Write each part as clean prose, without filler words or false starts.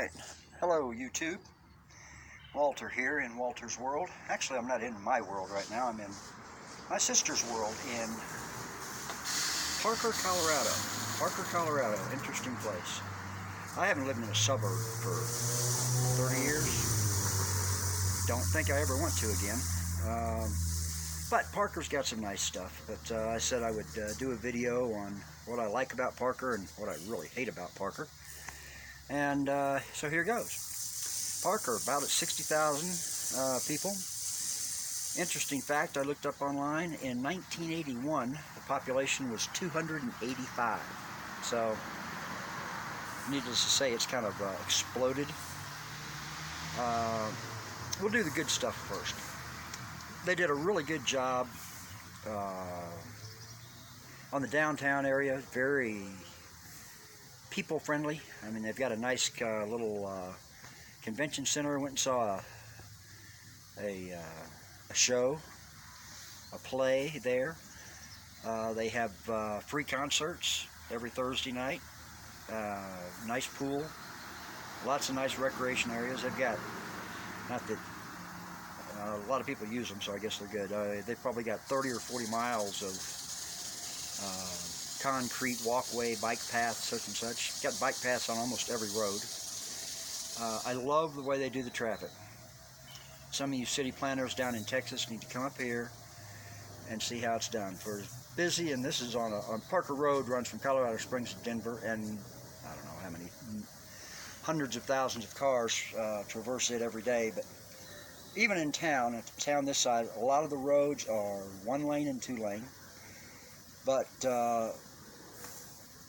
Alright, hello YouTube. Walter here in Walter's World. Actually, I'm not in my world right now. I'm in my sister's world in Parker, Colorado. Parker, Colorado. Interesting place. I haven't lived in a suburb for 30 years. Don't think I ever want to again. But Parker's got some nice stuff. But I said I would do a video on what I like about Parker and what I really hate about Parker. And so here goes. Parker, about at 60,000 people. Interesting fact, I looked up online, in 1981, the population was 285. So, needless to say, it's kind of exploded. We'll do the good stuff first. They did a really good job on the downtown area, very people-friendly. I mean, they've got a nice little convention center. I went and saw a show, a play there. They have free concerts every Thursday night. Nice pool, lots of nice recreation areas. They've got, not that a lot of people use them, so I guess they're good. They've probably got 30 or 40 miles of concrete walkway, bike paths, such and such. Got bike paths on almost every road. I love the way they do the traffic. Some of you city planners down in Texas need to come up here and see how it's done. For busy, and this is on Parker Road, runs from Colorado Springs to Denver, and I don't know how many hundreds of thousands of cars traverse it every day. But even in town, at the town this side, a lot of the roads are 1 lane and 2 lane. But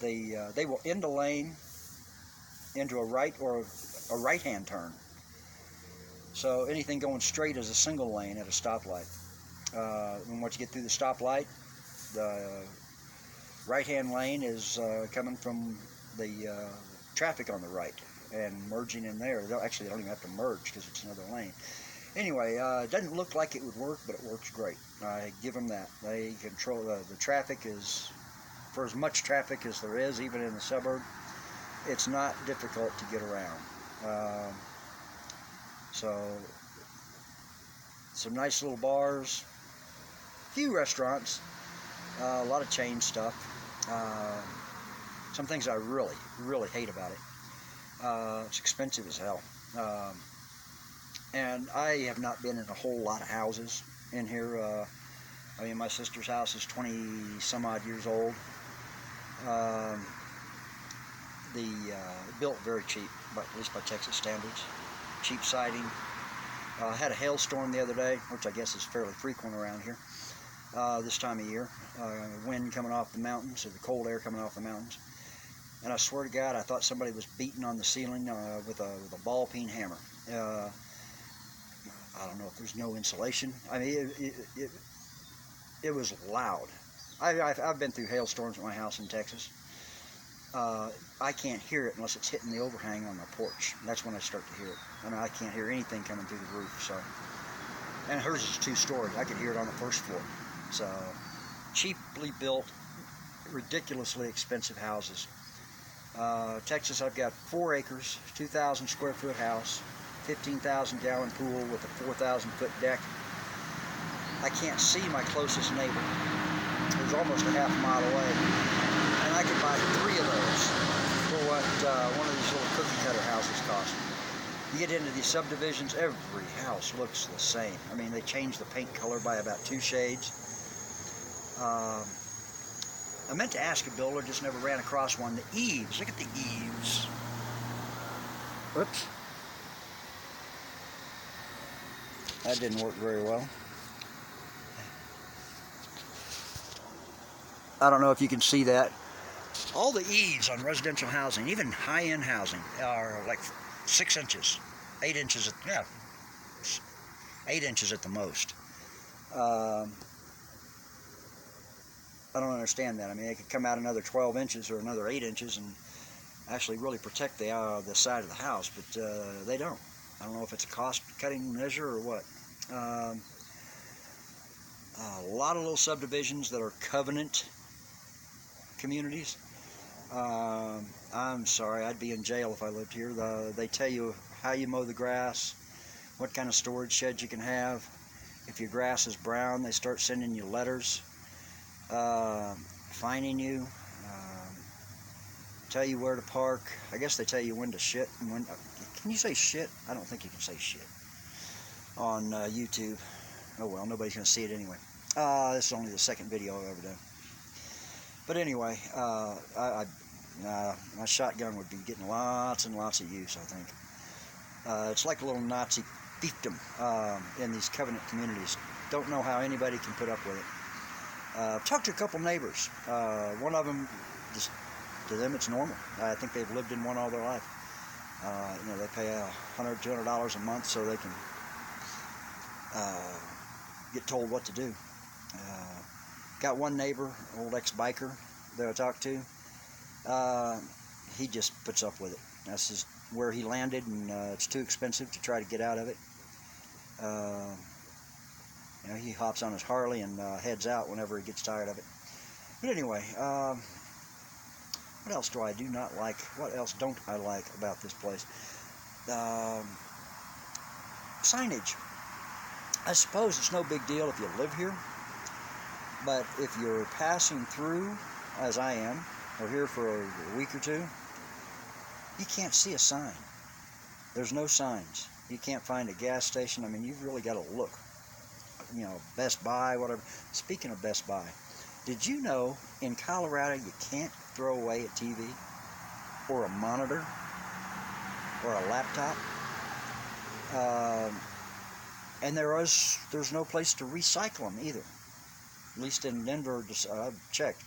they will end a lane into a right or a right-hand turn. So anything going straight is a single lane at a stoplight. And once you get through the stoplight, the right-hand lane is coming from the traffic on the right and merging in there. Actually, they don't even have to merge because it's another lane. Anyway, it doesn't look like it would work, but it works great. I give them that. They control the traffic. Is for as much traffic as there is, even in the suburb, it's not difficult to get around. So, some nice little bars, few restaurants, a lot of chain stuff. Some things I really, really hate about it. It's expensive as hell. And I have not been in a whole lot of houses in here. I mean, my sister's house is 20 some odd years old. Built very cheap, but at least by Texas standards. Cheap siding. Had a hailstorm the other day, which I guess is fairly frequent around here this time of year. Wind coming off the mountains, or the cold air coming off the mountains. And I swear to God, I thought somebody was beating on the ceiling with a ball-peen hammer. I don't know if there's no insulation. I mean, it was loud. I've been through hailstorms at my house in Texas. I can't hear it unless it's hitting the overhang on my porch. That's when I start to hear it. I mean, I can't hear anything coming through the roof. So, and hers is 2-story. I could hear it on the first floor. So, cheaply built, ridiculously expensive houses. Texas, I've got 4 acres, 2,000 square foot house, 15,000 gallon pool with a 4,000 foot deck. I can't see my closest neighbor. It's almost a half mile away. And I could buy 3 of those for what one of these little cookie cutter houses cost. You get into these subdivisions, every house looks the same. I mean, they change the paint color by about 2 shades. I meant to ask a builder, just never ran across one. The eaves, look at the eaves. Whoops. That didn't work very well. I don't know if you can see that. All the eaves on residential housing, even high-end housing, are like 6 inches, 8 inches, 8 inches at the most. I don't understand that. I mean, they could come out another 12 inches or another 8 inches and actually really protect the side of the house, but they don't. I don't know if it's a cost-cutting measure or what. A lot of little subdivisions that are covenant communities I'm sorry, I'd be in jail if I lived here. They tell you how you mow the grass, what kind of storage sheds you can have. If your grass is brown, they start sending you letters, fining you, tell you where to park. I guess they tell you when to shit and when. Can you say shit? I don't think you can say shit on YouTube. Oh well, nobody's gonna see it anyway. This is only the second video I've ever done. But anyway, my shotgun would be getting lots and lots of use, I think. It's like a little Nazi fiefdom in these covenant communities. Don't know how anybody can put up with it. I've talked to a couple neighbors. One of them, just to them, it's normal. I think they've lived in one all their life. You know, they pay $100, $200 a month so they can get told what to do. Got one neighbor, old ex-biker that I talked to. He just puts up with it. That's just where he landed, and it's too expensive to try to get out of it. You know, he hops on his Harley and heads out whenever he gets tired of it. But anyway, what else do I do not like? What else don't I like about this place? Signage. I suppose it's no big deal if you live here, but if you're passing through, as I am, or here for a week or two, you can't see a sign. There's no signs. You can't find a gas station. I mean, you've really got to look. You know, Best Buy, whatever. Speaking of Best Buy, did you know in Colorado you can't throw away a TV or a monitor or a laptop? And there's no place to recycle them either. At least in Denver, I've checked.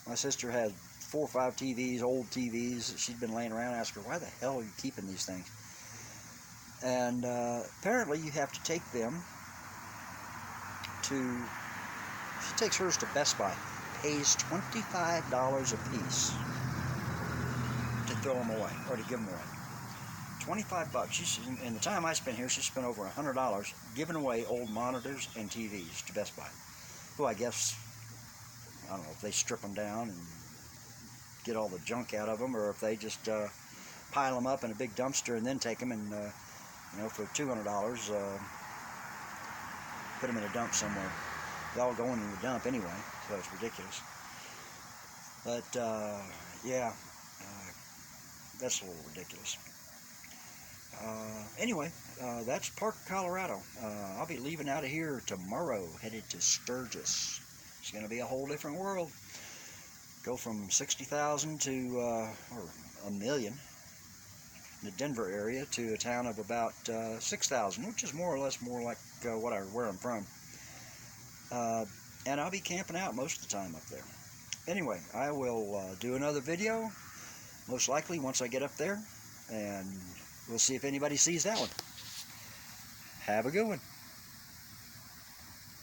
My sister had 4 or 5 TVs, old TVs, that she'd been laying around. I asked her, why the hell are you keeping these things? And apparently you have to take them to, she takes hers to Best Buy, pays $25 a piece to throw them away, or to give them away. 25 bucks. She's, in the time I spent here, she spent over $100 giving away old monitors and TVs to Best Buy. Who I guess, I don't know if they strip them down and get all the junk out of them, or if they just pile them up in a big dumpster and then take them and, you know, for $200, put them in a dump somewhere. They're all going in the dump anyway, so it's ridiculous. But, yeah, that's a little ridiculous. Anyway, that's Parker, Colorado. I'll be leaving out of here tomorrow, headed to Sturgis. It's going to be a whole different world. Go from 60,000 to, or a million, in the Denver area, to a town of about 6,000, which is more or less more like where I'm from. And I'll be camping out most of the time up there. Anyway, I will do another video, most likely once I get up there, and we'll see if anybody sees that one. Have a good one.